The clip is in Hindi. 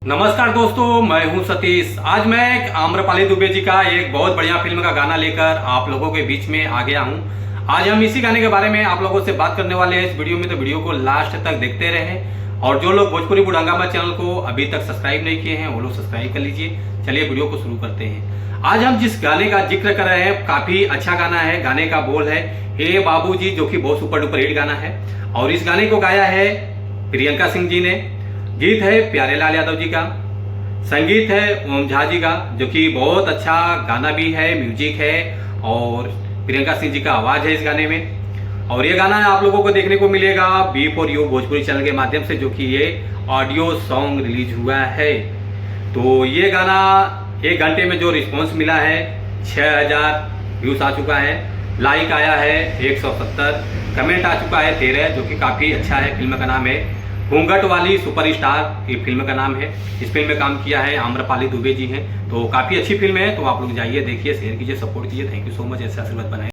नमस्कार दोस्तों, मैं हूं सतीश। आज मैं आम्रपाली दुबे जी का एक बहुत बढ़िया फिल्म का गाना लेकर आप लोगों के बीच में आ गया हूं। आज हम इसी गाने के बारे में आप लोगों से बात करने वाले हैं इस वीडियो में, तो वीडियो को लास्ट तक देखते रहें। और जो लोग भोजपुरी बुढ़ांगामा चैनल को अभी तक सब्सक्राइब नहीं किए हैं वो लोग सब्सक्राइब कर लीजिए। चलिए वीडियो को शुरू करते हैं। आज हम जिस गाने का जिक्र कर रहे हैं काफी अच्छा गाना है। गाने का बोल है हे बाबूजी, जो कि बहुत सुपर डुपर हिट गाना है। और इस गाने को गाया है प्रियंका सिंह जी ने। गीत है प्यारे लाल यादव जी का, संगीत है ओम झा जी का, जो कि बहुत अच्छा गाना भी है, म्यूजिक है और प्रियंका सिंह जी का आवाज है इस गाने में। और ये गाना आप लोगों को देखने को मिलेगा B for U Bhojpuri channel के माध्यम से, जो कि ये ऑडियो सॉन्ग रिलीज हुआ है। तो ये गाना 1 घंटे में जो रिस्पॉन्स मिला है 6000 व्यूज आ चुका है, लाइक आया है 170, कमेंट आ चुका है 13, जो कि काफी अच्छा है। फिल्म का नाम है घूंघट वाली सुपरस्टार, ये फिल्म का नाम है। इस फिल्म में काम किया है आम्रपाली दुबे जी हैं। तो काफी अच्छी फिल्म है, तो आप लोग जाइए देखिए, शेयर कीजिए, सपोर्ट कीजिए। थैंक यू सो मच, ऐसे आशीर्वाद बनाए।